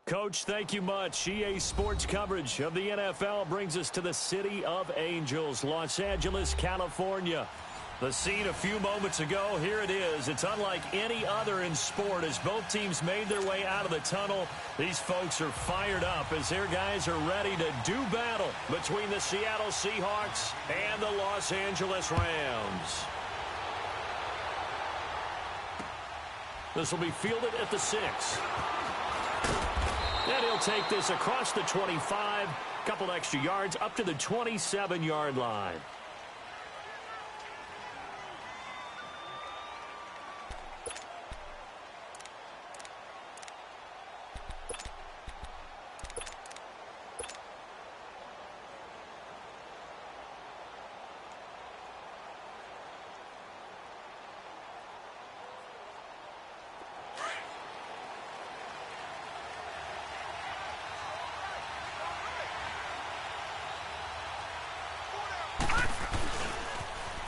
Coach, thank you much. EA Sports coverage of the NFL brings us to the City of Angels, Los Angeles, California. The scene a few moments ago, here it is. It's unlike any other in sport as both teams made their way out of the tunnel. These folks are fired up as their guys are ready to do battle between the Seattle Seahawks and the Los Angeles Rams. This will be fielded at the 6. And he'll take this across the 25, couple extra yards up to the 27-yard line.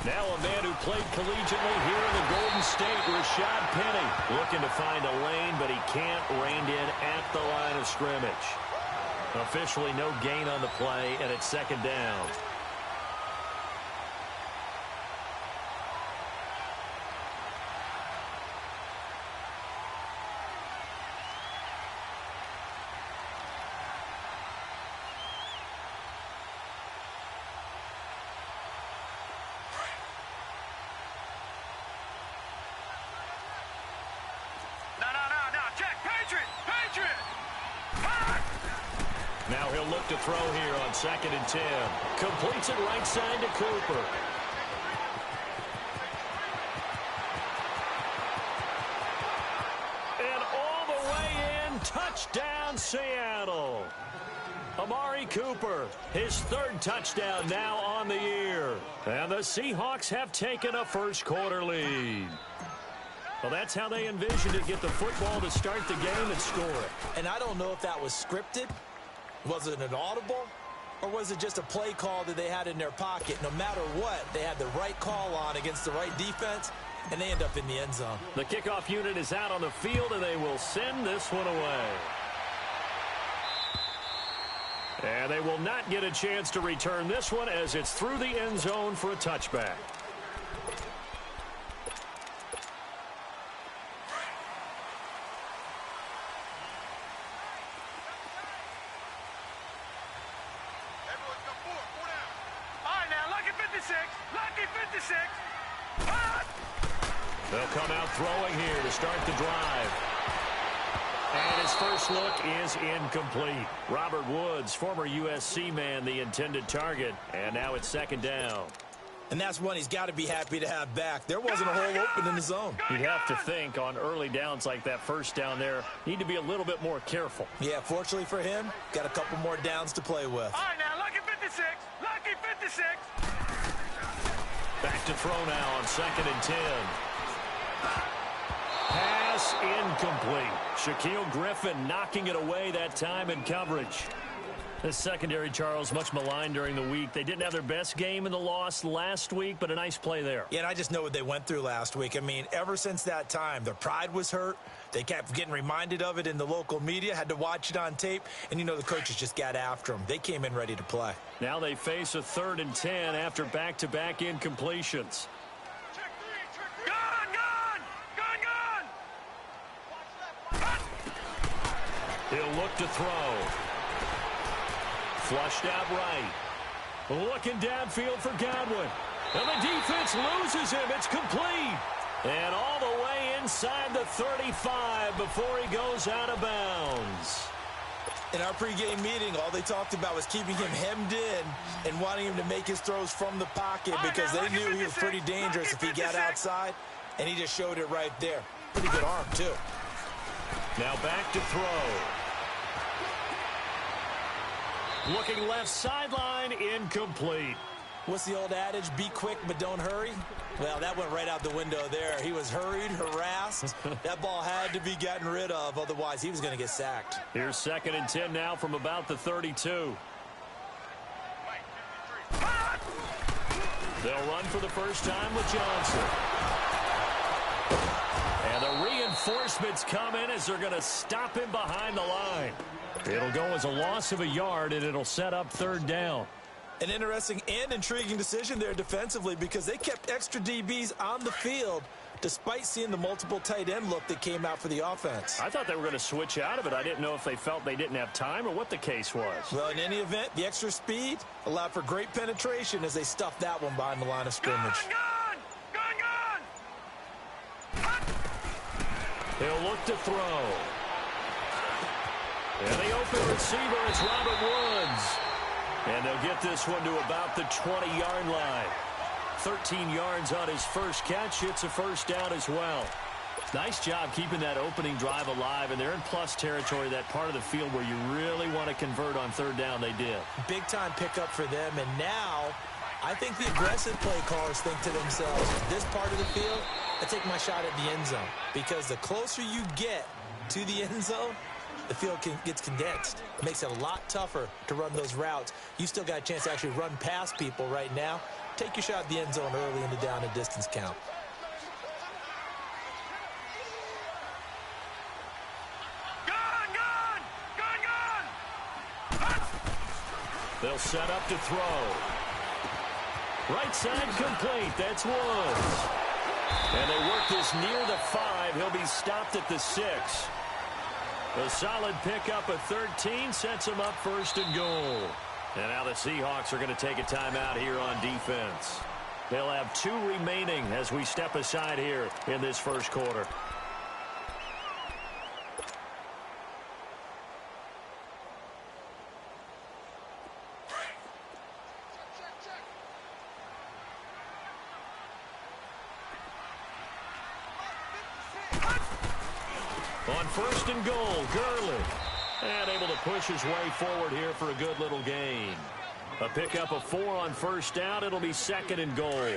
Now a man who played collegiately here in the Golden State, Rashad Penny, looking to find a lane, but he can't rein in at the line of scrimmage. Officially no gain on the play, and it's second down. Now he'll look to throw here on 2nd and 10. Completes it right side to Cooper. And all the way in, touchdown Seattle. Amari Cooper, his 3rd touchdown now on the year. And the Seahawks have taken a first-quarter lead. Well, that's how they envisioned it, get the football to start the game and score it. And I don't know if that was scripted. Was it an audible? Or was it just a play call that they had in their pocket? No matter what, they had the right call on against the right defense, and they end up in the end zone. The kickoff unit is out on the field, and they will send this one away. And they will not get a chance to return this one as it's through the end zone for a touchback. They'll come out throwing here to start the drive. And his first look is incomplete. Robert Woods, former USC man, the intended target. And now it's 2nd down. And that's one he's got to be happy to have back. There wasn't a hole open in the zone. You'd have to think on early downs like that first down there, need to be a little bit more careful. Yeah, fortunately for him, got a couple more downs to play with. All right, now, lucky 56. Lucky 56. Back to throw now on 2nd and 10. Pass incomplete. Shaquille Griffin knocking it away that time in coverage. This secondary, Charles, much maligned during the week. They didn't have their best game in the loss last week, but a nice play there. Yeah, and I just know what they went through last week. I mean, ever since that time, their pride was hurt. They kept getting reminded of it in the local media, had to watch it on tape, and, you know, the coaches just got after them. They came in ready to play. Now they face a 3rd and 10 after back-to-back incompletions. He'll look to throw. Flushed out right. Looking downfield for Godwin. And the defense loses him. It's complete. And all the way inside the 35 before he goes out of bounds. In our pregame meeting, all they talked about was keeping him hemmed in and wanting him to make his throws from the pocket because they knew he was pretty dangerous if he got outside, and he just showed it right there. Pretty good arm, too. Now back to throw. Looking left sideline, incomplete. What's the old adage? Be quick, but don't hurry. Well, that went right out the window there. He was hurried, harassed. That ball had to be gotten rid of, otherwise he was going to get sacked. Here's 2nd and 10 now from about the 32. They'll run for the first time with Johnson. And the Reinforcements come in as they're going to stop him behind the line. It'll go as a loss of a yard, and it'll set up third down. An interesting and intriguing decision there defensively because they kept extra DBs on the field despite seeing the multiple tight end look that came out for the offense. I thought they were going to switch out of it. I didn't know if they felt they didn't have time or what the case was. Well, in any event, the extra speed allowed for great penetration as they stuffed that one behind the line of scrimmage. He'll look to throw. And the open receiver, it's Robert Woods. And they'll get this one to about the 20-yard line. 13 yards on his first catch. It's a first down as well. Nice job keeping that opening drive alive, and they're in plus territory, that part of the field where you really want to convert on third down. They did. Big-time pickup for them, and now I think the aggressive play callers think to themselves, this part of the field, I take my shot at the end zone, because the closer you get to the end zone, the field gets condensed. It makes it a lot tougher to run those routes. You still got a chance to actually run past people right now. Take your shot at the end zone early in the down and distance count. They'll set up to throw. Right side complete. That's Woods. And they work this near the 5. He'll be stopped at the 6. A solid pickup of 13 sets him up first and goal. And now the Seahawks are going to take a timeout here on defense. They'll have 2 remaining as we step aside here in this first quarter. On first and goal, Gurley. And able to push his way forward here for a good little gain. A pickup of 4 on first down. It'll be second and goal.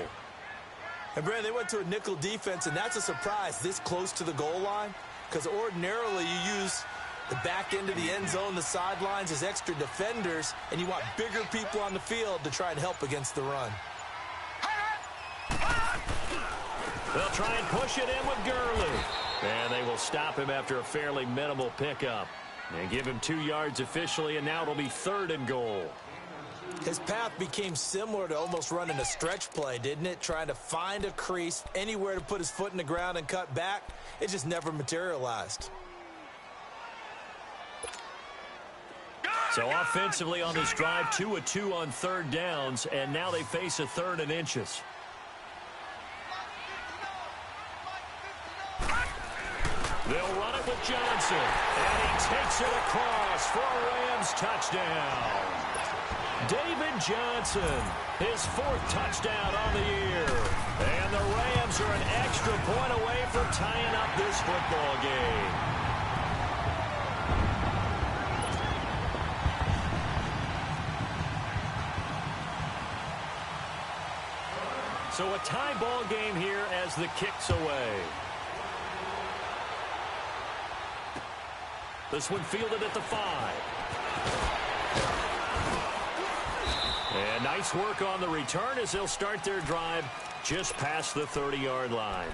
And, Brad, they went to a nickel defense, and that's a surprise this close to the goal line, because ordinarily you use the back end of the end zone, the sidelines as extra defenders, and you want bigger people on the field to try and help against the run. They'll try and push it in with Gurley. And they will stop him after a fairly minimal pickup. And give him 2 yards officially, and now it'll be third and goal. His path became similar to almost running a stretch play, didn't it? Trying to find a crease, anywhere to put his foot in the ground and cut back. It just never materialized. So offensively on this drive, 2 of 2 on third downs, and now they face a 3rd and inches. They'll run it with Johnson, and he takes it across for a Rams touchdown. David Johnson, his 4th touchdown on the year. And the Rams are an extra point away from tying up this football game. So a tie ball game here as the kick's away. This one fielded at the 5. And nice work on the return as they'll start their drive just past the 30-yard line.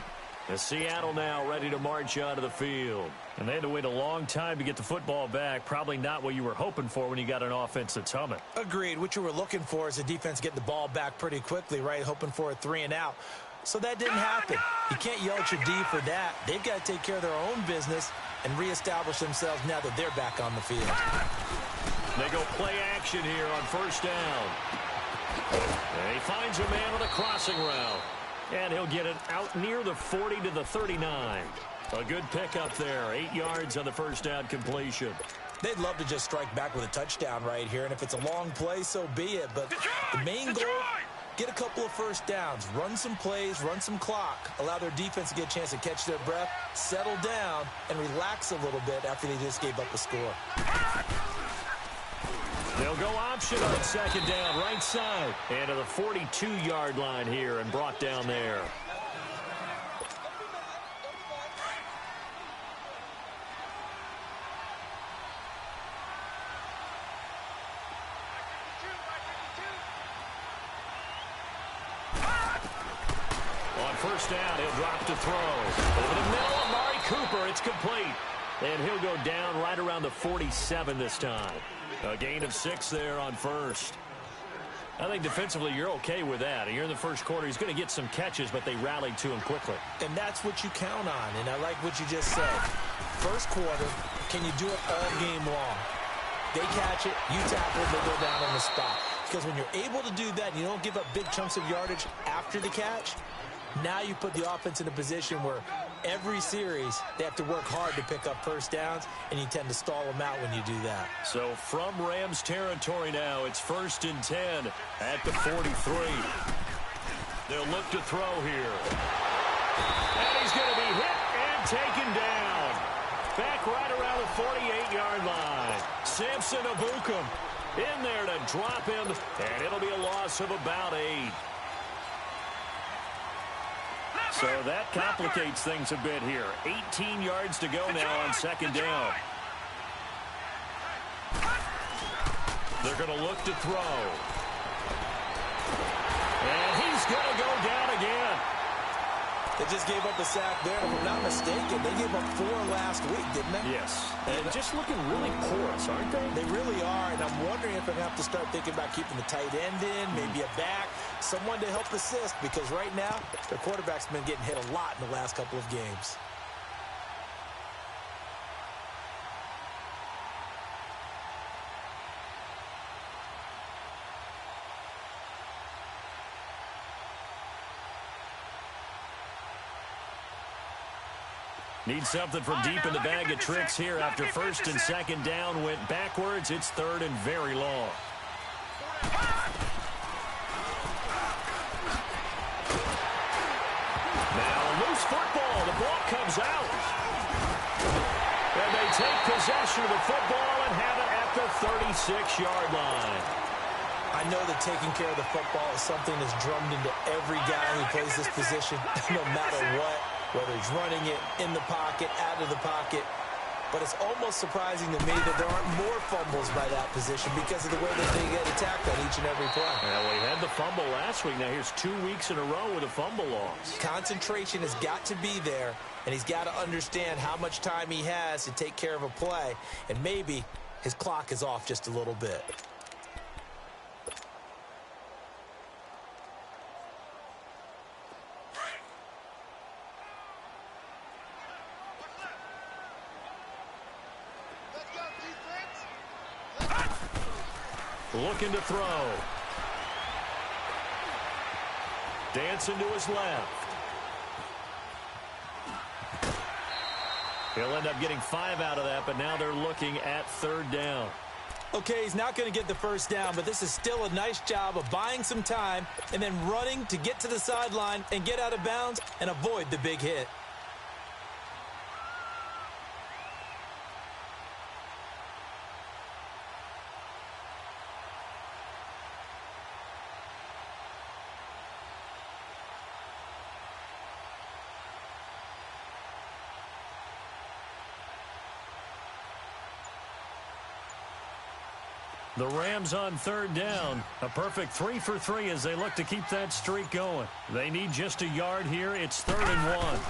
As Seattle now ready to march onto the field. And they had to wait a long time to get the football back. Probably not what you were hoping for when you got an offense that's humming. Agreed. What you were looking for is the defense getting the ball back pretty quickly, right? Hoping for a 3 and out. So that didn't happen. You can't yell at your D for that. They've got to take care of their own business and reestablish themselves now that they're back on the field. They go play action here on first down. And he finds a man on a crossing route. And he'll get it out near the 40 to the 39. A good pickup there. 8 yards on the first down completion. They'd love to just strike back with a touchdown right here. And if it's a long play, so be it. But the main goal, get a couple of first downs, run some plays, run some clock, allow their defense to get a chance to catch their breath, settle down, and relax a little bit after they just gave up a score. They'll go option on second down, right side. And to the 42-yard line here and brought down there. On first down, he'll drop to throw. Over the middle, Amari Cooper. It's complete. And he'll go down right around the 47 this time. A gain of 6 there on first. I think defensively you're okay with that. You're in the first quarter. He's going to get some catches, but they rallied to him quickly. And that's what you count on. And I like what you just said. First quarter, can you do it all game long? They catch it, you tackle it, they go down on the spot. Because when you're able to do that and you don't give up big chunks of yardage after the catch, now you put the offense in a position where every series they have to work hard to pick up first downs, and you tend to stall them out when you do that. So from Rams territory now, it's 1st and 10 at the 43. They'll look to throw here. And he's going to be hit and taken down. Back right around the 48-yard line. Samson Abukum in there to drop him, and it'll be a loss of about 8. So that complicates things a bit here. 18 yards to go now on 2nd down. They're going to look to throw. And he's going to go down again. They just gave up a sack there. If I'm not mistaken, they gave up 4 last week, didn't they? Yes. And just looking really porous, aren't they? They really are, and I'm wondering if I'm going to have to start thinking about keeping the tight end in, maybe a back, someone to help assist, because right now, their quarterback's been getting hit a lot in the last couple of games. Need something from deep in the bag of tricks here after 1st and 2nd down went backwards. It's 3rd and very long. Now loose football. The ball comes out. And they take possession of the football and have it at the 36-yard line. I know that taking care of the football is something that's drummed into every guy who plays this position, no matter what. Whether he's running it, in the pocket, out of the pocket. But it's almost surprising to me that there aren't more fumbles by that position because of the way that they get attacked on each and every play. Well, we had the fumble last week. Now here's 2 weeks in a row with a fumble loss. Concentration has got to be there, and he's got to understand how much time he has to take care of a play. And maybe his clock is off just a little bit. Looking to throw. Dancing to his left. He'll end up getting 5 out of that, but now they're looking at 3rd down. Okay, he's not going to get the first down, but this is still a nice job of buying some time and then running to get to the sideline and get out of bounds and avoid the big hit. The Rams on 3rd down. A perfect 3 for 3 as they look to keep that streak going. They need just a yard here. It's 3rd and 1.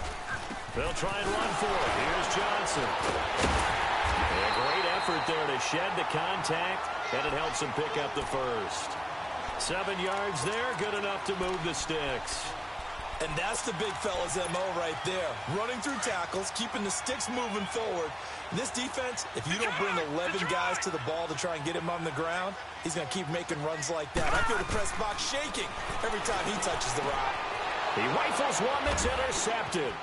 They'll try and run for it. Here's Johnson. A great effort there to shed the contact, and it helps him pick up the first. 7 yards there, good enough to move the sticks. And that's the big fella's MO right there. Running through tackles, keeping the sticks moving forward. This defense, if you don't bring 11 guys to the ball to try and get him on the ground, he's going to keep making runs like that. I feel the press box shaking every time he touches the rock. He rifles one that's intercepted.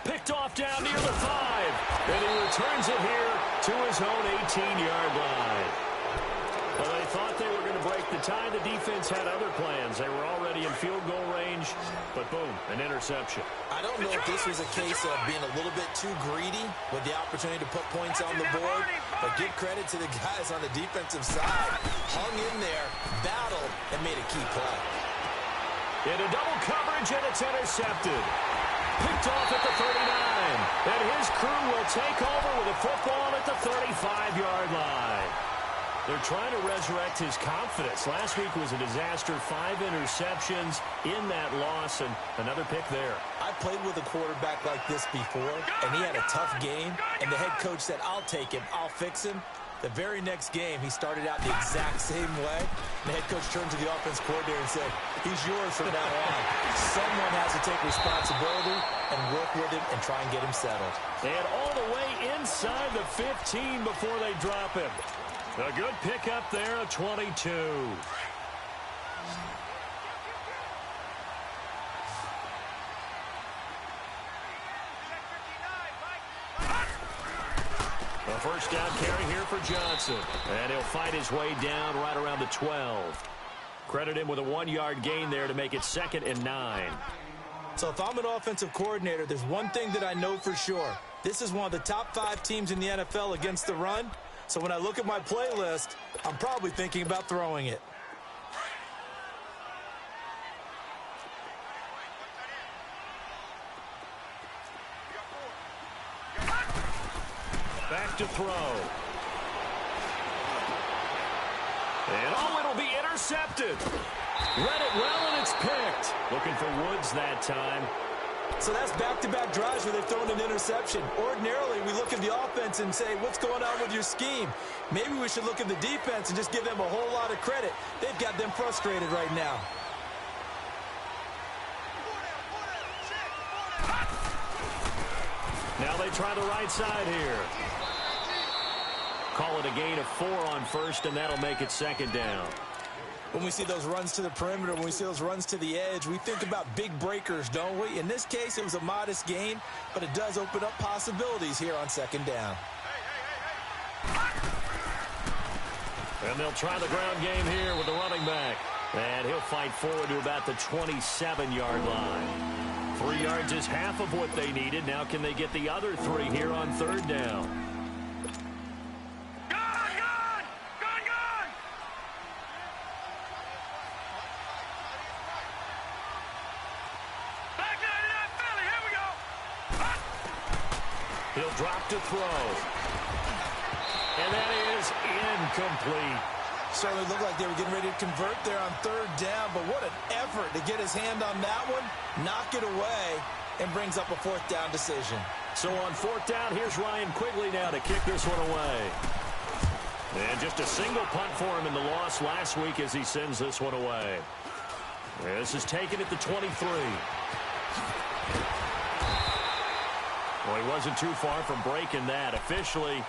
Picked off down near the 5. And he returns it here to his own 18-yard line. Well, they thought they were going to break the tie. The defense had other plans. They were already in field goal range, but boom, an interception. I don't know if this was a case of being a little bit too greedy with the opportunity to put points on the board, but give credit to the guys on the defensive side. Hung in there, battled, and made a key play. Into double coverage, and it's intercepted. Picked off at the 39. And his crew will take over with a football at the 35-yard line. They're trying to resurrect his confidence. Last week was a disaster. 5 interceptions in that loss, and another pick there. I played with a quarterback like this before, and he had a tough game, and the head coach said, I'll take him, I'll fix him. The very next game, he started out the exact same way. The head coach turned to the offense coordinator and said, he's yours from now on. Someone has to take responsibility and work with him and try and get him settled. And all the way inside the 15 before they drop him. A good pickup there, a 22. A first down carry here for Johnson. And he'll fight his way down right around the 12. Credit him with a 1-yard gain there to make it 2nd and 9. So if I'm an offensive coordinator, there's one thing that I know for sure. This is one of the top 5 teams in the NFL against the run. So when I look at my playlist, I'm probably thinking about throwing it. Back to throw. And it'll be intercepted. Read it well, and it's picked. Looking for Woods that time. So that's back-to-back drives where they've thrown an interception. Ordinarily, we look at the offense and say, what's going on with your scheme? Maybe we should look at the defense and just give them a whole lot of credit. They've got them frustrated right now. Now they try the right side here. Call it a gain of 4 on first, and that'll make it 2nd down. When we see those runs to the perimeter, when we see those runs to the edge, we think about big breakers, don't we? In this case, it was a modest gain, but it does open up possibilities here on 2nd down. And they'll try the ground game here with the running back. And he'll fight forward to about the 27-yard line. 3 yards is half of what they needed. Now can they get the other 3 here on 3rd down? He'll drop to throw. And that is incomplete. Certainly looked like they were getting ready to convert there on 3rd down, but what an effort to get his hand on that one, knock it away, and brings up a 4th down decision. So on 4th down, here's Ryan Quigley now to kick this one away. And just a single punt for him in the loss last week as he sends this one away. This is taken at the 23. Well, he wasn't too far from breaking that. Officially,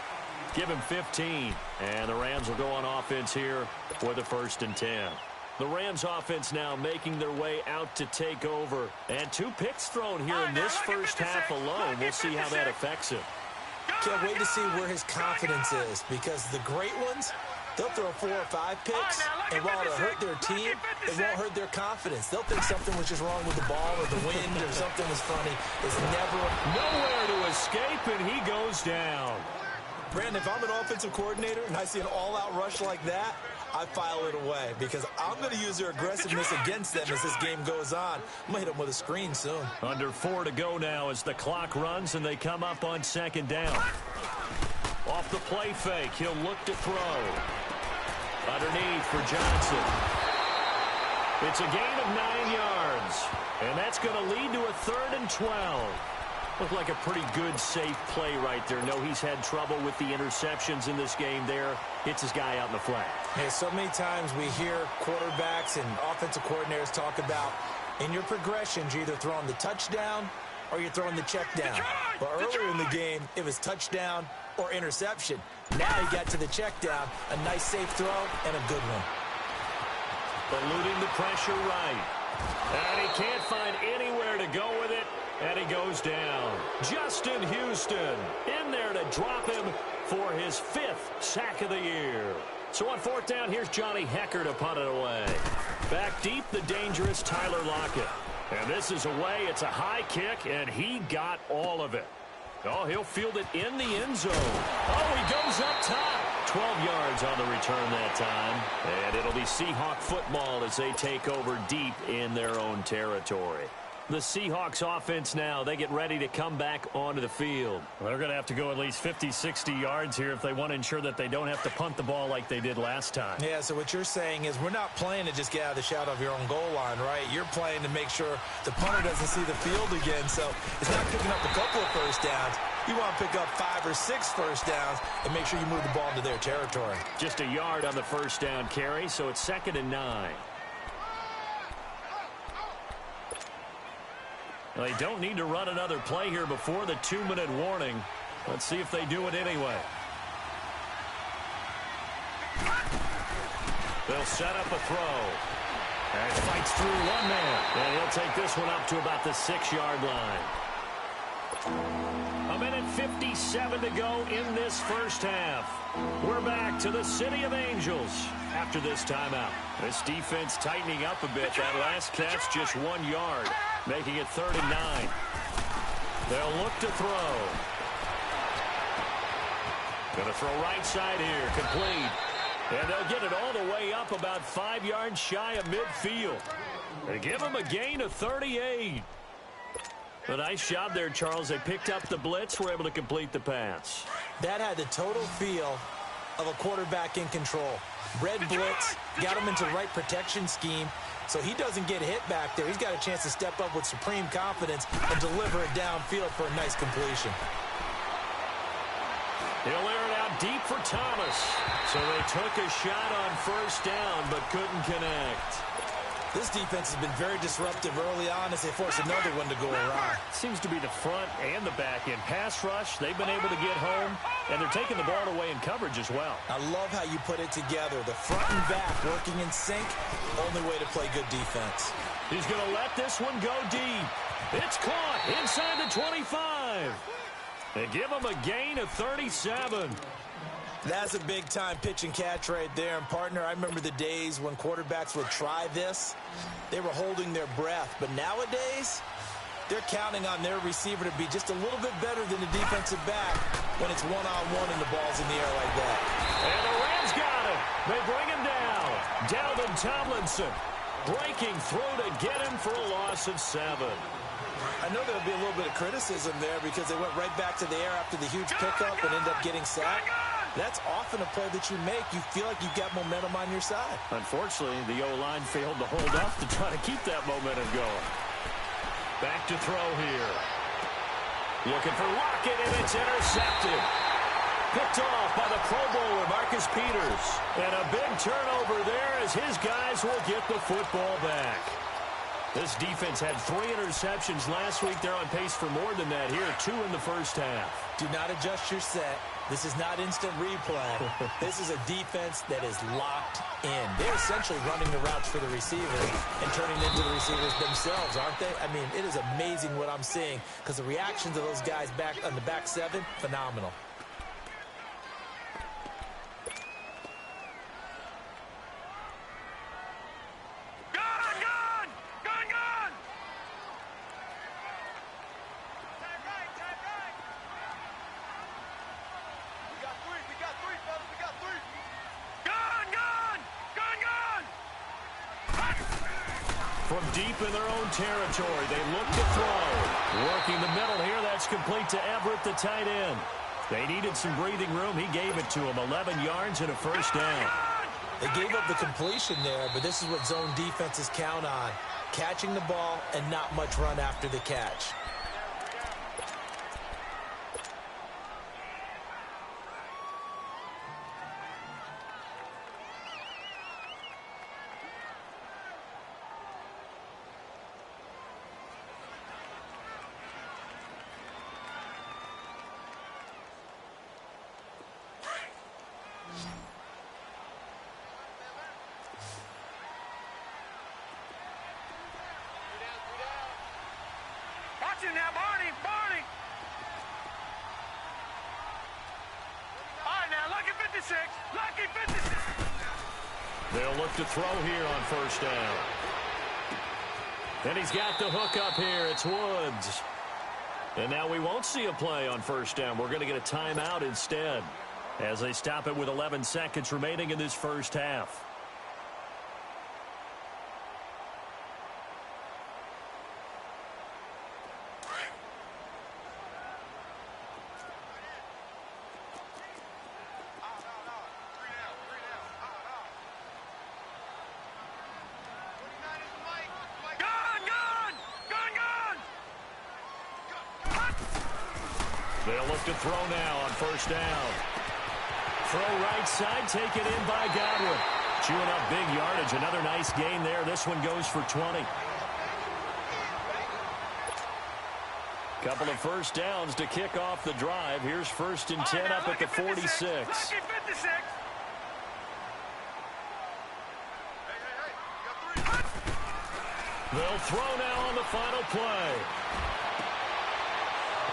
give him 15. And the Rams will go on offense here with a 1st and 10. The Rams offense now making their way out to take over. And 2 picks thrown here in this first half alone. We'll see how that affects him. Can't wait to see where his confidence is, because the great ones, they'll throw 4 or 5 picks, and while it'll hurt their team, it won't hurt their confidence. They'll think something was just wrong with the ball or the wind or something was funny. It's never nowhere to escape, and he goes down. Brandon, if I'm an offensive coordinator and I see an all-out rush like that, I file it away, because I'm going to use their aggressiveness against them as this game goes on. I'm going to hit them with a screen soon. Under 4 to go now as the clock runs and they come up on 2nd down. Off the play fake, he'll look to throw. Underneath for Johnson. It's a gain of 9 yards. And that's going to lead to a 3rd and 12. Looked like a pretty good, safe play right there. No, he's had trouble with the interceptions in this game there. Hits his guy out in the flat. Hey, so many times we hear quarterbacks and offensive coordinators talk about, in your progressions, you're either throwing the touchdown or you're throwing the check down. But earlier in the game, it was touchdown or interception. Now he got to the check down, a nice safe throw, and a good one. Eluding the pressure right. And he can't find anywhere to go with it. And he goes down. Justin Houston in there to drop him for his 5th sack of the year. So on 4th down, here's Johnny Hecker to punt it away. Back deep, the dangerous Tyler Lockett. And this is away. It's a high kick, and he got all of it. Oh, he'll field it in the end zone. Oh, he goes up top. 12 yards on the return that time. And it'll be Seahawk football as they take over deep in their own territory. The Seahawks offense now, they get ready to come back onto the field. Well, they're going to have to go at least 50, 60 yards here if they want to ensure that they don't have to punt the ball like they did last time. Yeah, so what you're saying is we're not playing to just get out of the shadow of your own goal line, right? You're playing to make sure the punter doesn't see the field again. So it's not picking up a couple of first downs. You want to pick up 5 or 6 first downs and make sure you move the ball into their territory. Just a yard on the first down carry, so it's 2nd and 9. They don't need to run another play here before the 2-minute warning. Let's see if they do it anyway. They'll set up a throw. And fights through one man. And he'll take this one up to about the 6-yard line. 1:57 to go in this first half. We're back to the City of Angels after this timeout. This defense tightening up a bit. That last catch just 1 yard, making it 3rd and 9. They'll look to throw. Gonna throw right side here, complete. And they'll get it all the way up about 5 yards shy of midfield. They give them a gain of 38. A nice job there, Charles. They picked up the blitz, were able to complete the pass. That had the total feel of a quarterback in control. Red blitz, got him into the right protection scheme, so he doesn't get hit back there. He's got a chance to step up with supreme confidence and deliver it downfield for a nice completion. He'll air it out deep for Thomas. So they took a shot on first down, but couldn't connect. This defense has been very disruptive early on as they force another one to go awry. Seems to be the front and the back end. Pass rush, they've been able to get home, and they're taking the ball away in coverage as well. I love how you put it together. The front and back working in sync, only way to play good defense. He's going to let this one go deep. It's caught inside the 25. They give him a gain of 37. That's a big-time pitch and catch right there. And, partner, I remember the days when quarterbacks would try this. They were holding their breath. But nowadays, they're counting on their receiver to be just a little bit better than the defensive back when it's one-on-one and the ball's in the air like that. And the Rams got him. They bring him down. Dalvin Tomlinson breaking through to get him for a loss of 7. I know there'll be a little bit of criticism there because they went right back to the air after the huge pickup and ended up getting sacked. That's often a play that you make. You feel like you've got momentum on your side. Unfortunately, the O-line failed to hold up to try to keep that momentum going. Back to throw here. Looking for Lockett, and it's intercepted. Picked off by the Pro Bowler, Marcus Peters. And a big turnover there as his guys will get the football back. This defense had 3 interceptions last week. They're on pace for more than that here. 2 in the first half. Do not adjust your set. This is not instant replay. This is a defense that is locked in. They're essentially running the routes for the receivers and turning it into the receivers themselves, aren't they? I mean, it is amazing what I'm seeing because the reactions of those guys back on the back 7, phenomenal. From deep in their own territory, they look to throw. Working the middle here, that's complete to Everett, the tight end. They needed some breathing room. He gave it to him, 11 yards and a first down. They gave up the completion there, but this is what zone defenses count on. Catching the ball and not much run after the catch. Watch him now, Barney, Barney. All right, now, lucky 56, lucky 56. They'll look to throw here on first down. And he's got the hook up here. It's Woods. And now we won't see a play on first down. We're going to get a timeout instead as they stop it with 11 seconds remaining in this first half. They'll look to throw now on first down. Throw right side, taken in by Godwin. Chewing up big yardage. Another nice gain there. This one goes for 20. Couple of first downs to kick off the drive. Here's 1st and 10 up at the 46. They'll throw now on the final play.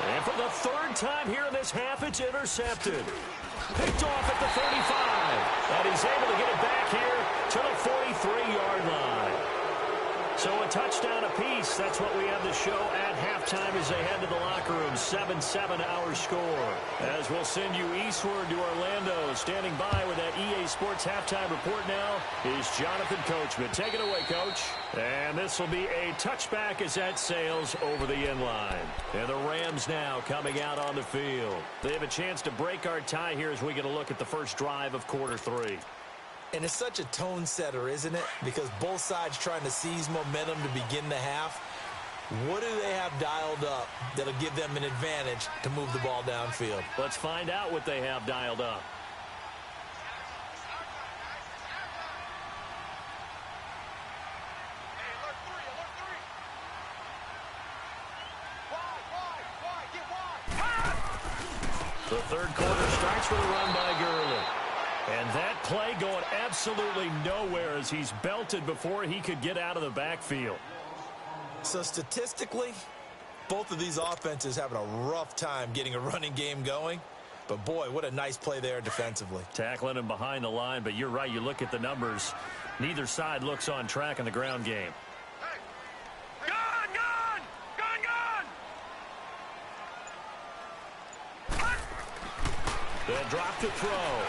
And for the 3rd time here in this half, it's intercepted. Picked off at the 35. And he's able to get it back here to the 43-yard line. So a touchdown apiece. That's what we have to show at halftime as they head to the locker room. 7-7 our score. As we'll send you eastward to Orlando. Standing by with that EA Sports halftime report now is Jonathan Coachman. Take it away, Coach. And this will be a touchback as that sails over the end line. And the Rams now coming out on the field. They have a chance to break our tie here as we get a look at the first drive of quarter 3. And it's such a tone setter, isn't it? Because both sides trying to seize momentum to begin the half. What do they have dialed up that'll give them an advantage to move the ball downfield? Let's find out what they have dialed up. The third quarter starts with a run by Gurley. And that play going absolutely nowhere as he's belted before he could get out of the backfield. So statistically, both of these offenses having a rough time getting a running game going. But boy, what a nice play there defensively. Tackling him behind the line, but you're right, you look at the numbers. Neither side looks on track in the ground game. They'll drop to throw.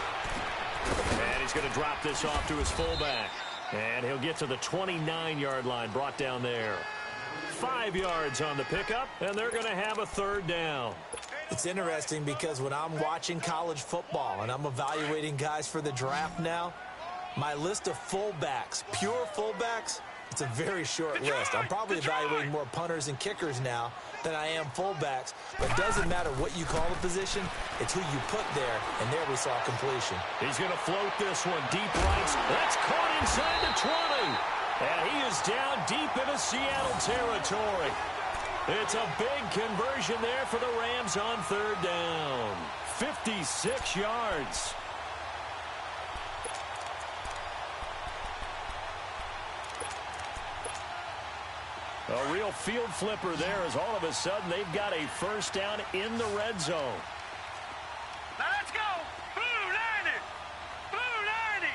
And he's going to drop this off to his fullback. And he'll get to the 29-yard line, brought down there. 5 yards on the pickup, and they're going to have a 3rd down. It's interesting because when I'm watching college football and I'm evaluating guys for the draft now, my list of fullbacks, pure fullbacks, it's a very short list. I'm probably evaluating more punters and kickers now than I am fullbacks. But it doesn't matter what you call the position. It's who you put there, and there we saw completion. He's going to float this one deep right. That's caught inside the 20. And he is down deep into Seattle territory. It's a big conversion there for the Rams on 3rd down. 56 yards. A real field flipper there as all of a sudden they've got a 1st down in the red zone. Now let's go. Blue 90. Blue 90.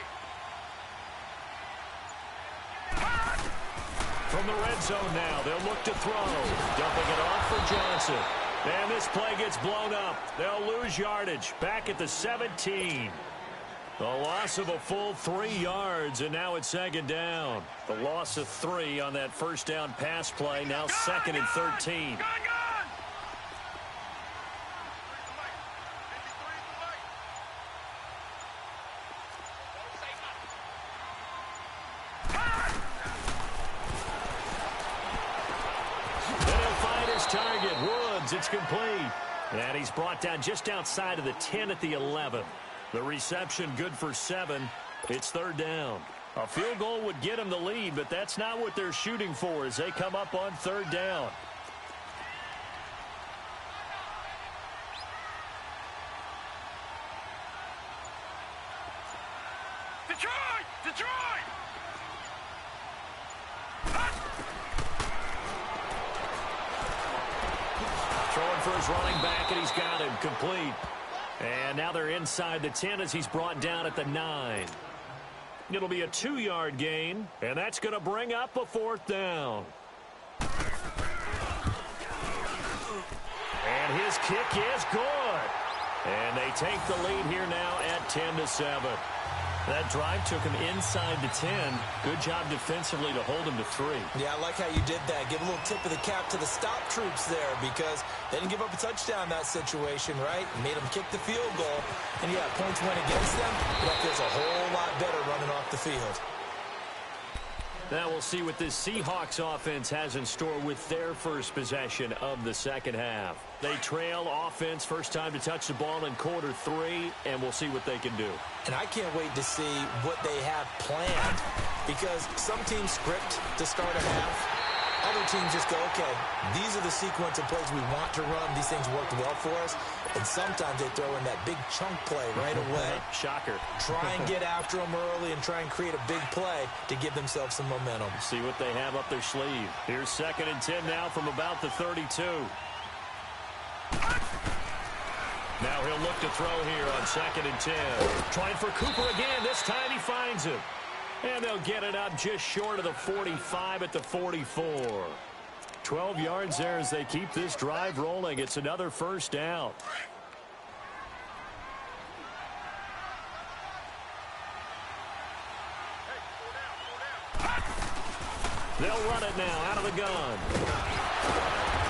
From the red zone now, they'll look to throw. Dumping it off for Johnson. And this play gets blown up. They'll lose yardage. Back at the 17. The loss of a full 3 yards, and now it's 2nd down. The loss of 3 on that 1st down pass play, now 2nd and 13. Then he'll find his target, Woods. It's complete. And he's brought down just outside of the 10 at the 11. The reception good for 7. It's 3rd down. A field goal would get them the lead, but that's not what they're shooting for as they come up on 3rd down. Detroit! Detroit! Throwing for his running back, and he's got him complete. And now they're inside the 10 as he's brought down at the 9. It'll be a 2-yard gain, and that's going to bring up a 4th down. And his kick is good. And they take the lead here now at 10-7. That drive took him inside the 10. Good job defensively to hold him to 3. Yeah, I like how you did that. Give a little tip of the cap to the stop troops there because they didn't give up a touchdown in that situation, right? Made them kick the field goal. And, yeah, points went against them, but that feels a whole lot better running off the field. Now we'll see what this Seahawks offense has in store with their first possession of the second half. They trail offense, first time to touch the ball in Q3, and we'll see what they can do. And I can't wait to see what they have planned, because some teams script to start a half. Other teams just go, okay, these are the sequence of plays we want to run. These things worked well for us. And sometimes they throw in that big chunk play right away. Shocker. Try and get after them early and try and create a big play to give themselves some momentum. See what they have up their sleeve. Here's 2nd and 10 now from about the 32. Now he'll look to throw here on 2nd and 10. Trying for Cooper again. This time he finds him. And they'll get it up just short of the 45 at the 44. 12 yards there as they keep this drive rolling. It's another first down. They'll run it now out of the gun.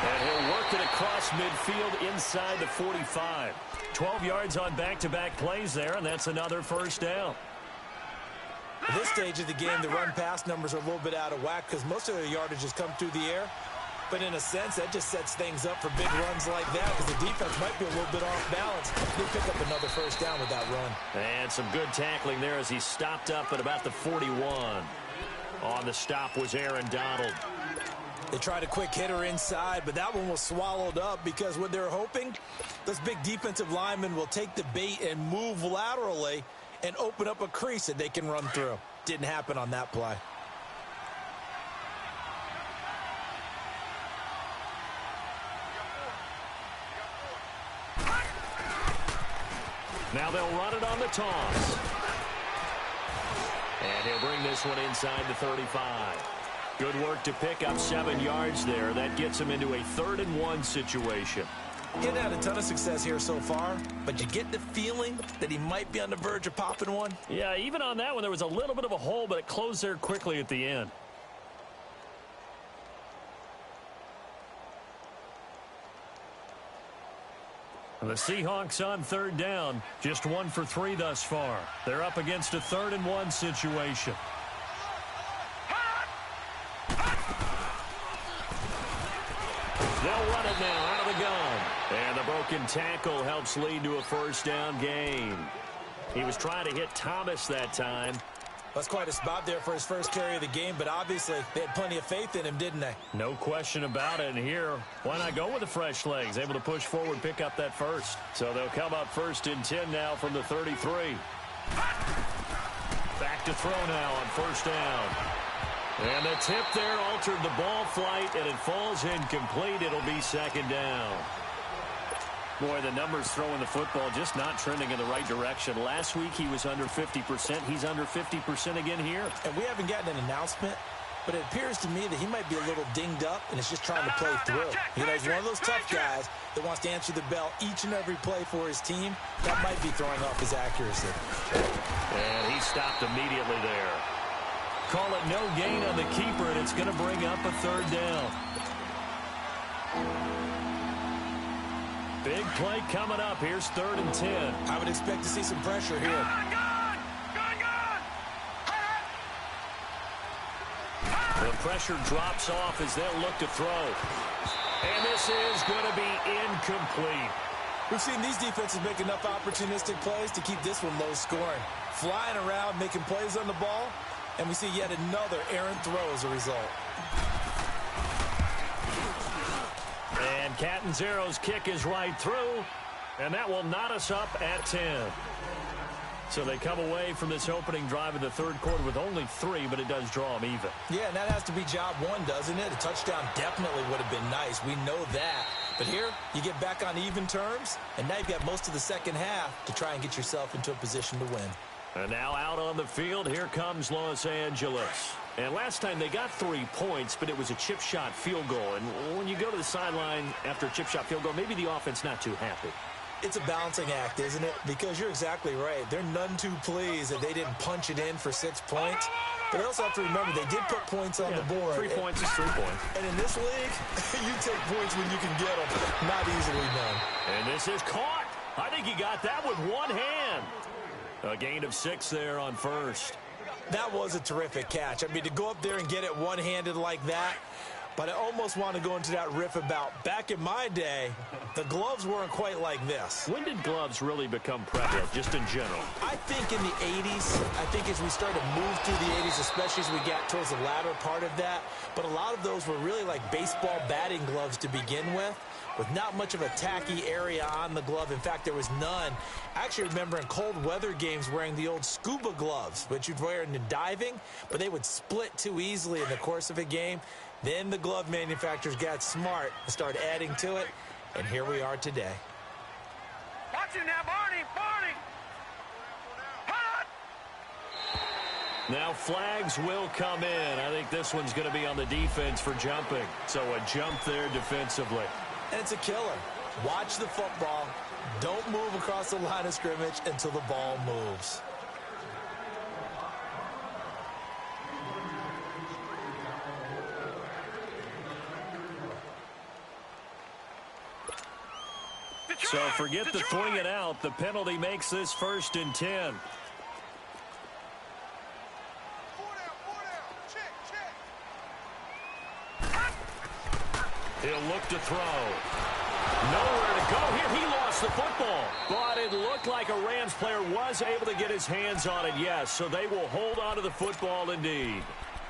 And he'll work it across midfield inside the 45. 12 yards on back-to-back plays there, and that's another first down. At this stage of the game, the run-pass numbers are a little bit out of whack because most of their yardage has come through the air. But in a sense, that just sets things up for big runs like that because the defense might be a little bit off balance. They'll pick up another first down with that run. And some good tackling there as he stopped up at about the 41. On the stop was Aaron Donald. They tried a quick hitter inside, but that one was swallowed up because what they're hoping, those big defensive linemen will take the bait and move laterally and open up a crease that they can run through. Didn't happen on that play. Now they'll run it on the toss. And he'll bring this one inside the 35. Good work to pick up 7 yards there. That gets him into a 3rd and 1 situation. He hadn't had a ton of success here so far, but you get the feeling that he might be on the verge of popping one. Yeah, even on that one, there was a little bit of a hole, but it closed there quickly at the end. The Seahawks on 3rd down, just 1 for 3 thus far. They're up against a 3rd and 1 situation. They'll run it now out of the gun. And the broken tackle helps lead to a first down gain. He was trying to hit Thomas that time. That's quite a spot there for his first carry of the game, but obviously they had plenty of faith in him, didn't they? No question about it. And here, why not go with the fresh legs? Able to push forward, pick up that first. So they'll come up 1st and 10 now from the 33. Back to throw now on 1st down. And the tip there altered the ball flight, and it falls incomplete. It'll be 2nd down. Boy, the numbers throwing the football just not trending in the right direction. Last week he was under 50%. He's under 50% again here. And we haven't gotten an announcement, but it appears to me that he might be a little dinged up and is just trying to play through. You know, he's one of those tough guys that wants to answer the bell each and every play for his team. That might be throwing off his accuracy. And he stopped immediately there. Call it no gain on the keeper, and it's going to bring up a 3rd down. Big play coming up. Here's 3rd and 10. I would expect to see some pressure here. The pressure drops off as they'll look to throw. And this is going to be incomplete. We've seen these defenses make enough opportunistic plays to keep this one low scoring. Flying around, making plays on the ball, and we see yet another errant throw as a result. And Catanzaro's kick is right through, and that will knot us up at 10. So they come away from this opening drive in the 3rd quarter with only 3, but it does draw them even. Yeah, and that has to be job 1, doesn't it? A touchdown definitely would have been nice. We know that. But here, you get back on even terms, and now you've got most of the second half to try and get yourself into a position to win. And now out on the field, here comes Los Angeles. And last time they got 3 points, but it was a chip shot field goal. And when you go to the sideline after a chip shot field goal, maybe the offense not too happy. It's a balancing act, isn't it? Because you're exactly right. They're none too pleased that they didn't punch it in for 6 points. But I also have to remember they did put points on the board. 3 points is 3 points. And in this league, you take points when you can get them. Not easily done. And this is caught. I think he got that with one hand. A gain of 6 there on first. That was a terrific catch. I mean, to go up there and get it one-handed like that, but I almost want to go into that riff about back in my day, the gloves weren't quite like this. When did gloves really become prevalent, just in general? I think in the 80s. I think as we started to move through the 80s, especially as we got towards the latter part of that. But a lot of those were really like baseball batting gloves to begin with not much of a tacky area on the glove. In fact, there was none. I actually remember in cold weather games wearing the old scuba gloves, which you'd wear in the diving, but they would split too easily in the course of a game. Then the glove manufacturers got smart and started adding to it, and here we are today. Watch it now, Barney! Barney! Hot! Now flags will come in. I think this one's going to be on the defense for jumping. So a jump there defensively. And it's a killer. Watch the football. Don't move across the line of scrimmage until the ball moves. So forget the throwing it out. The penalty makes this 1st and 10. He'll look to throw. Nowhere to go here. He lost the football. But it looked like a Rams player was able to get his hands on it, yes. So they will hold on to the football indeed.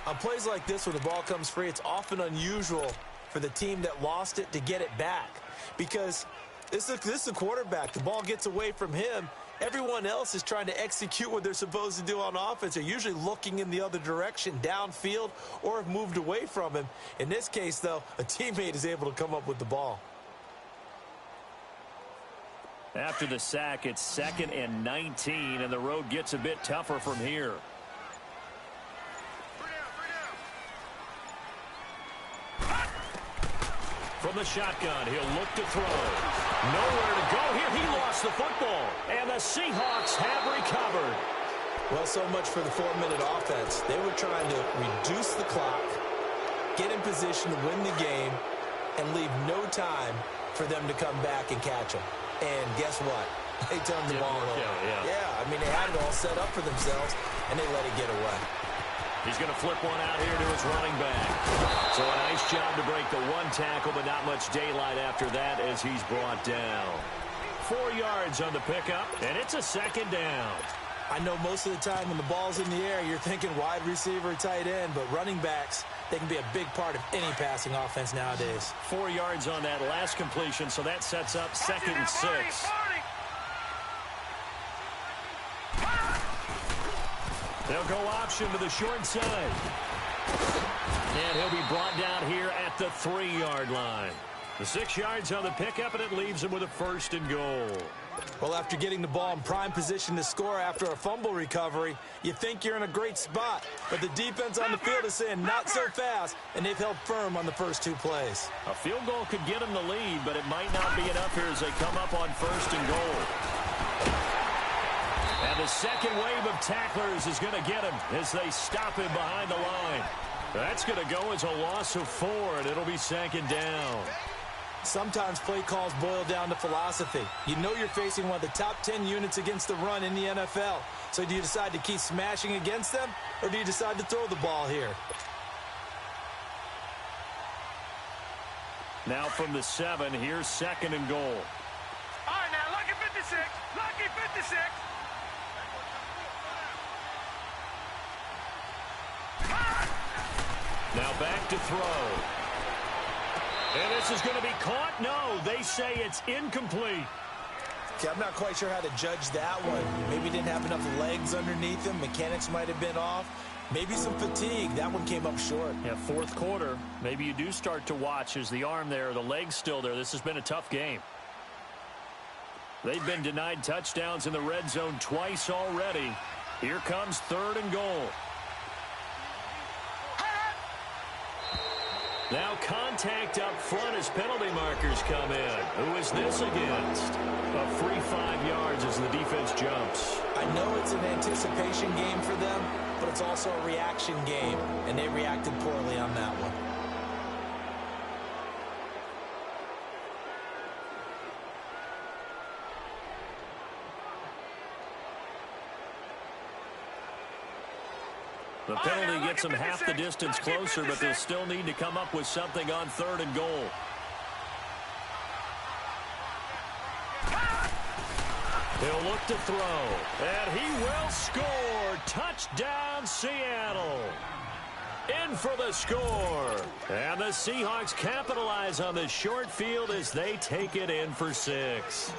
On plays like this, when the ball comes free, it's often unusual for the team that lost it to get it back. Because this is the quarterback. The ball gets away from him. Everyone else is trying to execute what they're supposed to do on offense. They're usually looking in the other direction, downfield, or have moved away from him. In this case, though, a teammate is able to come up with the ball. After the sack, it's 2nd and 19, and the road gets a bit tougher from here. From the shotgun, he'll look to throw. Nowhere to go here. He lost the football, and the Seahawks have recovered. Well, so much for the 4-minute offense. They were trying to reduce the clock, get in position to win the game, and leave no time for them to come back and catch them. And guess what? They turned the ball over. Yeah, I mean, they had it all set up for themselves, and they let it get away. He's going to flip one out here to his running back. So a nice job to break the one tackle, but not much daylight after that as he's brought down. 4 yards on the pickup, and it's a 2nd down. I know most of the time when the ball's in the air, you're thinking wide receiver, tight end, but running backs, they can be a big part of any passing offense nowadays. 4 yards on that last completion, so that sets up 2nd and 6. They'll go option to the short side. And he'll be brought down here at the 3-yard line. The 6 yards on the pickup, and it leaves him with a 1st and goal. Well, after getting the ball in prime position to score after a fumble recovery, you think you're in a great spot. But the defense on the field is saying not so fast, and they've held firm on the first 2 plays. A field goal could get them the lead, but it might not be enough here as they come up on 1st and goal. And the second wave of tacklers is going to get him as they stop him behind the line. That's going to go as a loss of 4, and it'll be 2nd down. Sometimes play calls boil down to philosophy. You know you're facing one of the top 10 units against the run in the NFL. So do you decide to keep smashing against them, or do you decide to throw the ball here? Now from the 7, here's 2nd and goal. All right, now, lucky 56. Lucky 56. Now back to throw. And this is going to be caught. No, they say it's incomplete. Okay, I'm not quite sure how to judge that one. Maybe didn't have enough legs underneath him. Mechanics might have been off. Maybe some fatigue. That one came up short. Yeah, 4th quarter. Maybe you do start to watch. Is the arm there, the leg's still there? This has been a tough game. They've been denied touchdowns in the red zone twice already. Here comes 3rd and goal. Now contact up front as penalty markers come in. Who is this against? A free 5 yards as the defense jumps. I know it's an anticipation game for them, but it's also a reaction game, and they reacted poorly on that one. The penalty gets them half the distance closer, but they'll still need to come up with something on 3rd and goal. He'll look to throw, and he will score. Touchdown, Seattle. In for the score. And the Seahawks capitalize on the short field as they take it in for 6.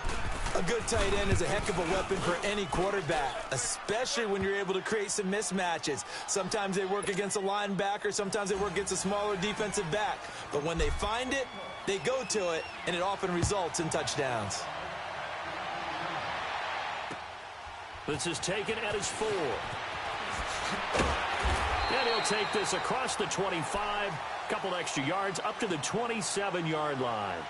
A good tight end is a heck of a weapon for any quarterback, especially when you're able to create some mismatches. Sometimes they work against a linebacker, sometimes they work against a smaller defensive back. But when they find it, they go to it, and it often results in touchdowns. This is taken at his 4. And he'll take this across the 25, couple extra yards up to the 27-yard line.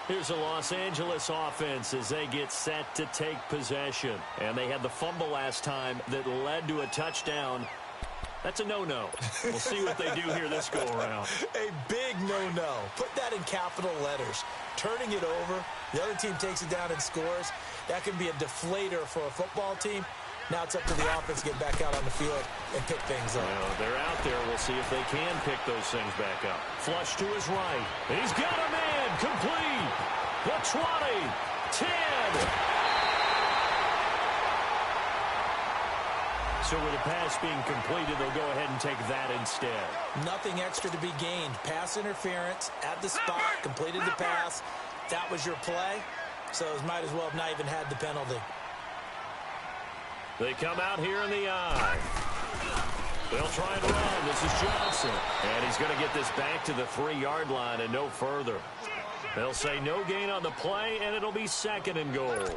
Here's the Los Angeles offense as they get set to take possession. And they had the fumble last time that led to a touchdown. That's a no-no. We'll see what they do here this go-around. A big no-no. Put that in capital letters. Turning it over, the other team takes it down and scores. That can be a deflator for a football team. Now it's up to the offense to get back out on the field and pick things up. Well, they're out there. We'll see if they can pick those things back up. Flush to his right. He's got a man. Complete. The 20. 10. So with the pass being completed, they'll go ahead and take that instead. Nothing extra to be gained. Pass interference at the spot. Completed the pass. That was your play. So it might as well have not even had the penalty. They come out here in the eye. They'll try and run. This is Johnson. And he's going to get this back to the 3-yard line and no further. They'll say no gain on the play, and it'll be 2nd and goal.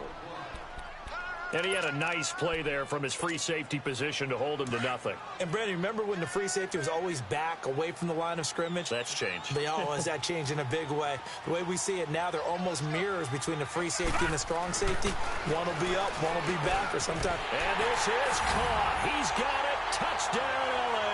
And he had a nice play there from his free safety position to hold him to nothing. And, Brandon, remember when the free safety was always back away from the line of scrimmage? That's changed. But, has that changed in a big way? The way we see it now, they're almost mirrors between the free safety and the strong safety. One will be up, one will be back, or sometimes. And this is caught. He's got it. Touchdown, L.A.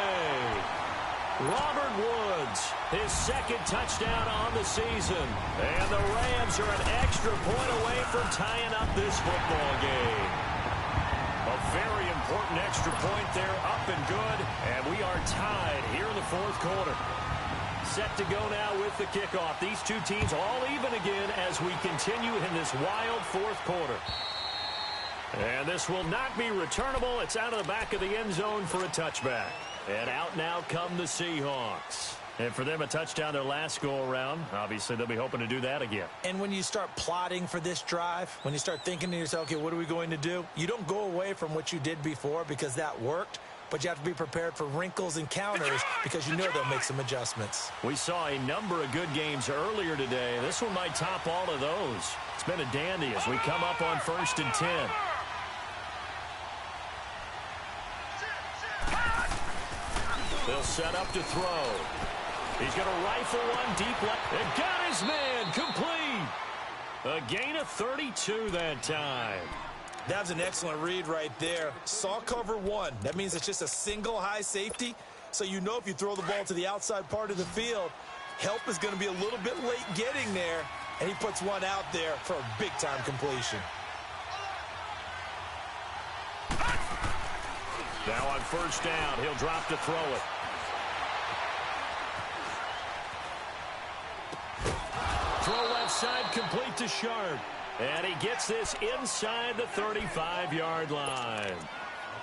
Robert Woods, his 2nd touchdown on the season. And the Rams are an extra point away from tying up this football game. A very important extra point there, up and good. And we are tied here in the 4th quarter. Set to go now with the kickoff. These two teams all even again as we continue in this wild 4th quarter. And this will not be returnable. It's out of the back of the end zone for a touchback. And out now come the Seahawks. And for them, a touchdown their last go-around. Obviously, they'll be hoping to do that again. And when you start plotting for this drive, when you start thinking to yourself, okay, what are we going to do? You don't go away from what you did before because that worked. But you have to be prepared for wrinkles and counters because you know they'll make some adjustments. We saw a number of good games earlier today. This one might top all of those. It's been a dandy as we come up on 1st and 10. They'll set up to throw. He's going to rifle one deep left. And got his man complete. A gain of 32 that time. That was an excellent read right there. Saw cover 1. That means it's just a single high safety. So you know if you throw the ball to the outside part of the field, help is going to be a little bit late getting there. And he puts one out there for a big-time completion. Now on 1st down, he'll drop to throw it. Throw left side, complete to Sharp. And he gets this inside the 35-yard line.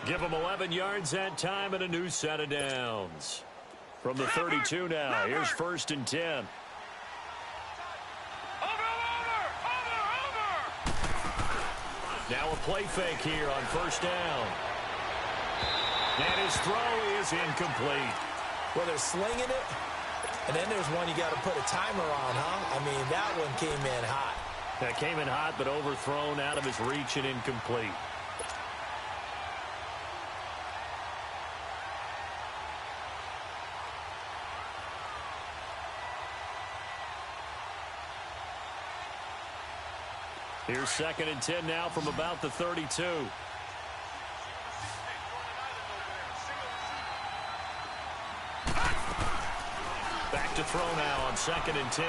Give him 11 yards that time and a new set of downs. From the 32 now, here's 1st and 10. Now a play fake here on 1st down. And his throw is incomplete. Well, they're slinging it, and then there's one you got to put a timer on, huh? I mean, that one came in hot. That came in hot, but overthrown out of his reach and incomplete. Here's 2nd and 10 now from about the 32. Back to throw now on 2nd and 10.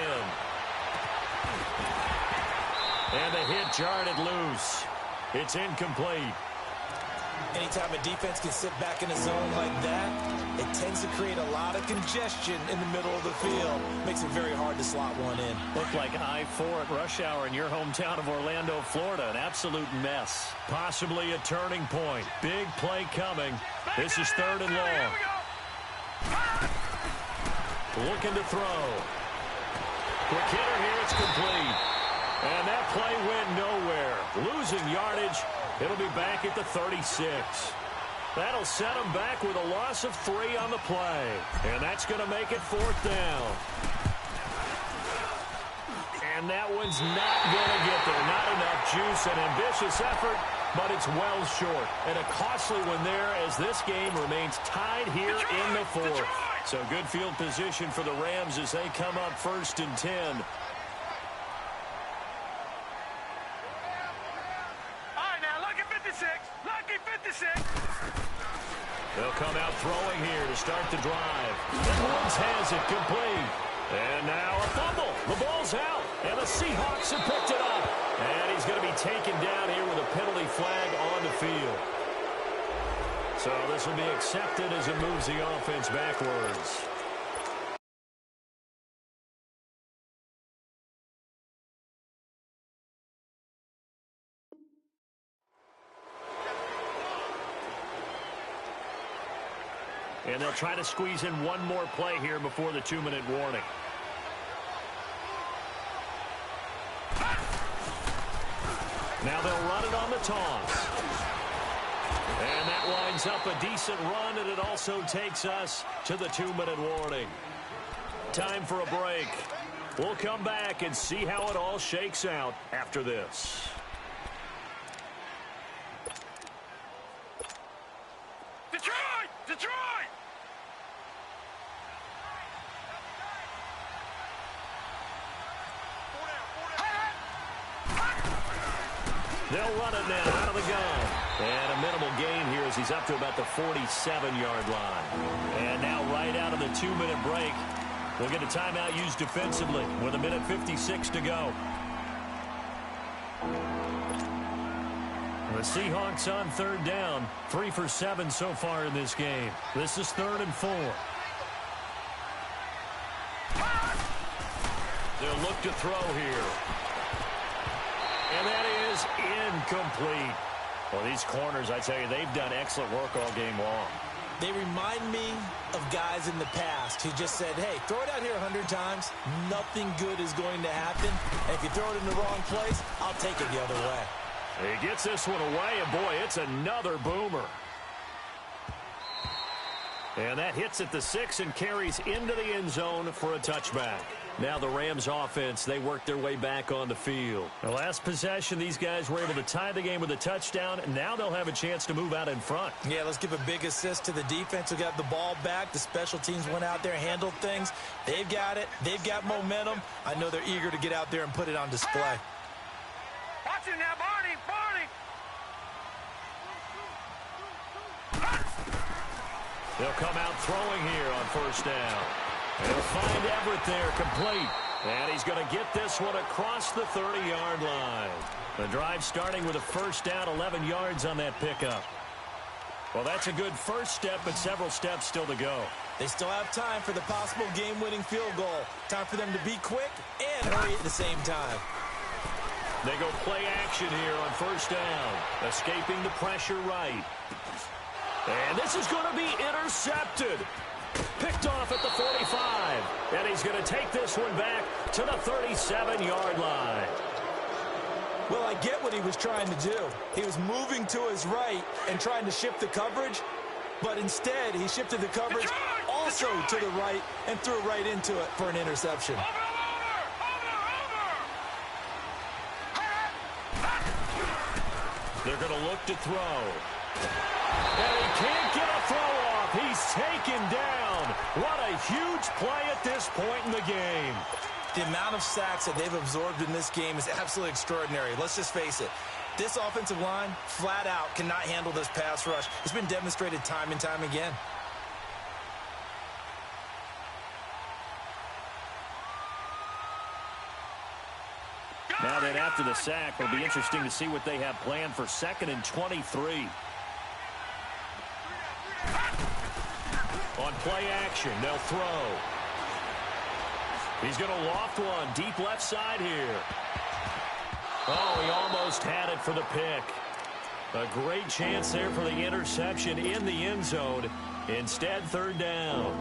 And the hit jarred it loose. It's incomplete. Anytime a defense can sit back in a zone like that, it tends to create a lot of congestion in the middle of the field. Makes it very hard to slot one in. Looked like I-4 at rush hour in your hometown of Orlando, Florida. An absolute mess. Possibly a turning point. Big play coming. This is 3rd and long. Looking to throw. Quick hitter here. It's complete. And that play went nowhere. Losing yardage. It'll be back at the 36. That'll set them back with a loss of 3 on the play. And that's going to make it 4th down. And that one's not going to get there. Not enough juice. An ambitious effort, but it's well short. And a costly one there as this game remains tied here in the 4th. So good field position for the Rams as they come up 1st and 10. They'll come out throwing here to start the drive. And Woods has it complete. And now a fumble. The ball's out. And the Seahawks have picked it up. And he's going to be taken down here with a penalty flag on the field. So this will be accepted as it moves the offense backwards. And they'll try to squeeze in one more play here before the 2-minute warning. Now they'll run it on the toss. And that winds up a decent run, and it also takes us to the 2-minute warning. Time for a break. We'll come back and see how it all shakes out after this. Detroit! Detroit! They'll run it now out of the gun. And a minimal gain here as he's up to about the 47-yard line. And now right out of the 2-minute break, we'll get a timeout used defensively with 1:56 to go. The Seahawks on 3rd down. 3 for 7 so far in this game. This is 3rd and 4. They'll look to throw here. And that is incomplete. Well, these corners, I tell you, they've done excellent work all game long. They remind me of guys in the past who just said, hey, throw it out here 100 times. Nothing good is going to happen. And if you throw it in the wrong place, I'll take it the other way. He gets this one away, and boy, it's another boomer. And that hits at the 6 and carries into the end zone for a touchback. Now the Rams offense, they work their way back on the field. The last possession, these guys were able to tie the game with a touchdown, and now they'll have a chance to move out in front. Yeah, let's give a big assist to the defense who got the ball back. The special teams went out there, handled things. They've got it. They've got momentum. I know they're eager to get out there and put it on display. Watch it now, Barney! Barney! They'll come out throwing here on 1st down. They'll find Everett there complete. And he's going to get this one across the 30-yard line. The drive starting with a 1st down, 11 yards on that pickup. Well, that's a good first step, but several steps still to go. They still have time for the possible game-winning field goal. Time for them to be quick and hurry at the same time. They go play action here on 1st down. Escaping the pressure right. And this is going to be intercepted. Picked off at the 45. And he's going to take this one back to the 37-yard line. Well, I get what he was trying to do. He was moving to his right and trying to shift the coverage. But instead, he shifted the coverage also to the right and threw right into it for an interception. They're going to look to throw. And he can't get a throw off. He's taken down. What a huge play at this point in the game. The amount of sacks that they've absorbed in this game is absolutely extraordinary. Let's just face it. This offensive line, flat out, cannot handle this pass rush. It's been demonstrated time and time again. Now then, after the sack, it'll be interesting to see what they have planned for 2nd and 23. play action. They'll throw. He's going to loft one deep left side here. Oh, he almost had it for the pick. A great chance there for the interception in the end zone. Instead, third down.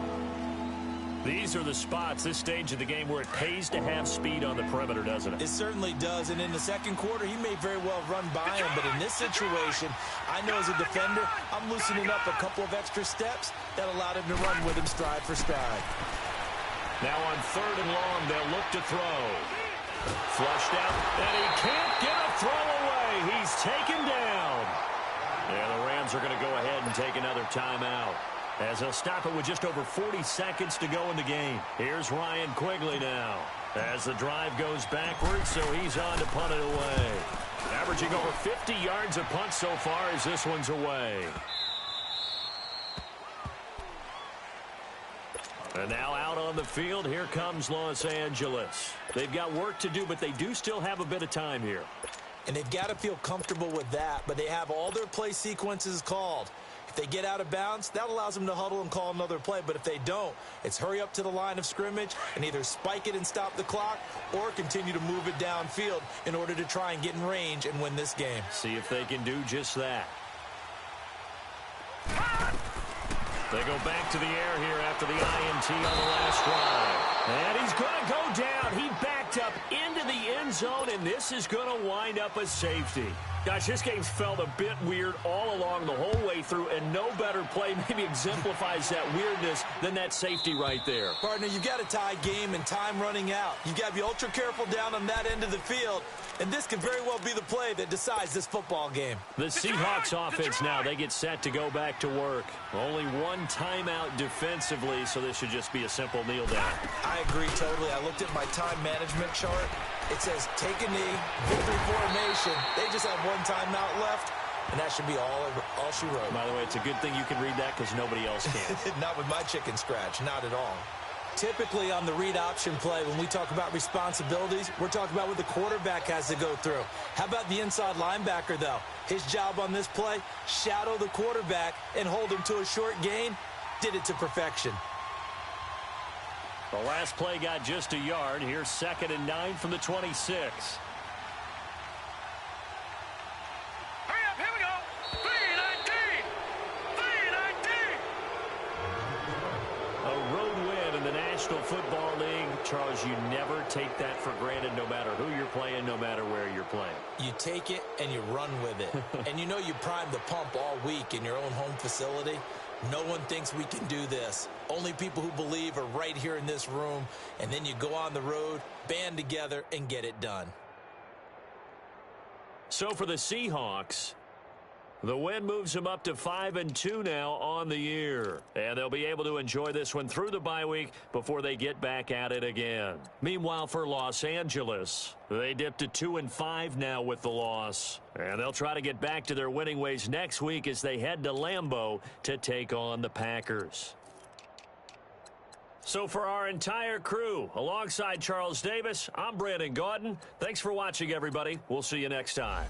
These are the spots, this stage of the game, where it pays to have speed on the perimeter, doesn't it? It certainly does, and in the second quarter, he may very well run by him, but in this situation, I know as a defender, I'm loosening up a couple of extra steps that allowed him to run with him stride for stride. Now on third and long, they'll look to throw. Flushed out, and he can't get a throw away. He's taken down. And the Rams are going to go ahead and take another timeout, as they'll stop it with just over 40 seconds to go in the game. Here's Ryan Quigley now, as the drive goes backwards, so he's on to punt it away. Averaging over 50 yards a punt so far as this one's away. And now out on the field, here comes Los Angeles. They've got work to do, but they do still have a bit of time here. And they've got to feel comfortable with that, but they have all their play sequences called. If they get out of bounds, that allows them to huddle and call another play. But if they don't, it's hurry up to the line of scrimmage and either spike it and stop the clock or continue to move it downfield in order to try and get in range and win this game. See if they can do just that. They go back to the air here after the INT on the last drive. And he's going to go down. He backed up into the end zone, and this is going to wind up a safety. Gosh, this game's felt a bit weird all along the whole way through, and no better play maybe exemplifies that weirdness than that safety right there. Partner, you've got a tie game and time running out. You've got to be ultra careful down on that end of the field, and this could very well be the play that decides this football game. The Seahawks offense now, they get set to go back to work. Only one timeout defensively, so this should just be a simple kneel down. I agree totally. I looked at my time management chart. It says take a knee, victory formation. They just have one timeout left, and that should be all she wrote. By the way, it's a good thing you can read that because nobody else can. Not with my chicken scratch, not at all. Typically on the read option play, when we talk about responsibilities, we're talking about what the quarterback has to go through. How about the inside linebacker, though? His job on this play, shadow the quarterback and hold him to a short gain. Did it to perfection. The last play got just a yard. Here's 2nd and 9 from the 26. Hurry up, here we go. 319. 319. A road win in the National Football League. Charles, you never take that for granted no matter who you're playing, no matter where you're playing. You take it and you run with it. And you know you primed the pump all week in your own home facility. No one thinks we can do this. Only people who believe are right here in this room. And then you go on the road, band together, and get it done. So for the Seahawks, the win moves them up to 5-2 now on the year. And they'll be able to enjoy this one through the bye week before they get back at it again. Meanwhile, for Los Angeles, they dipped to 2-5 now with the loss. And they'll try to get back to their winning ways next week as they head to Lambeau to take on the Packers. So for our entire crew, alongside Charles Davis, I'm Brandon Gaudin. Thanks for watching, everybody. We'll see you next time.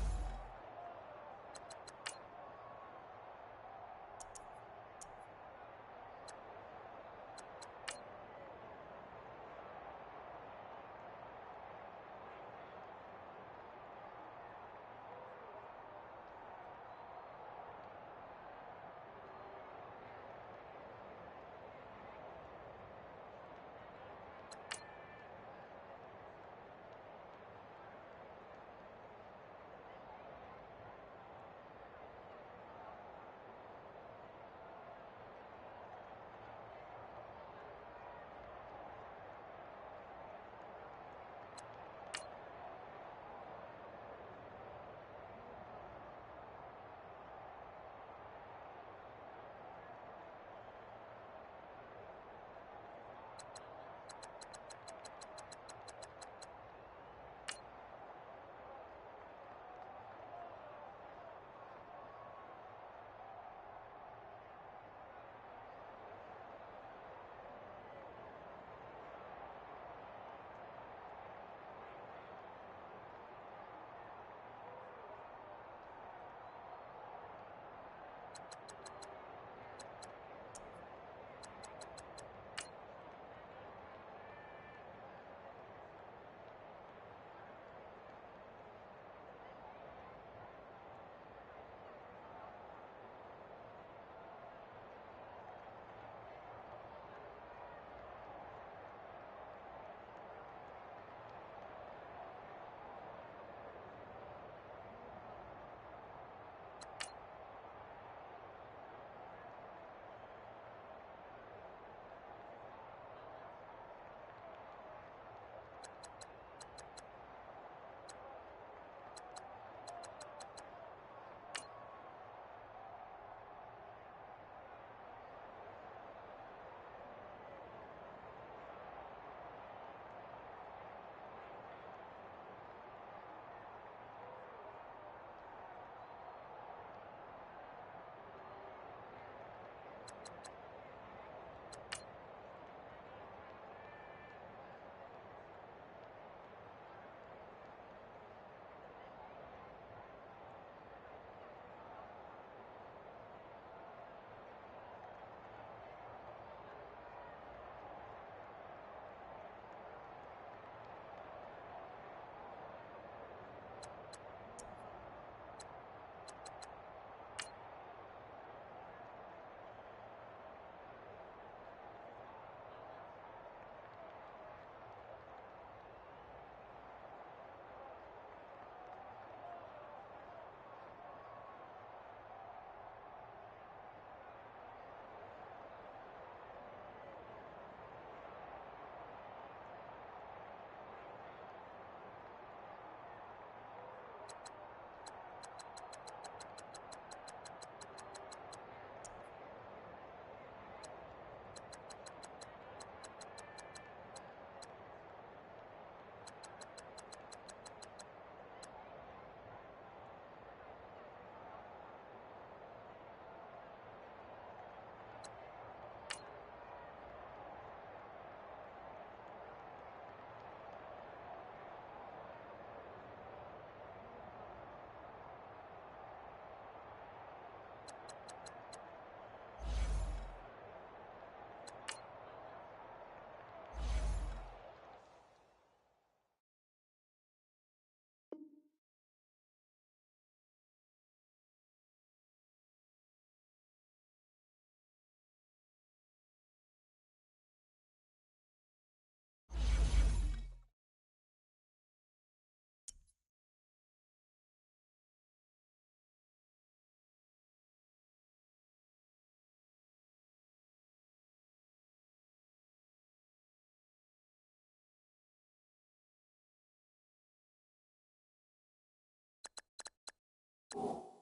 Cool.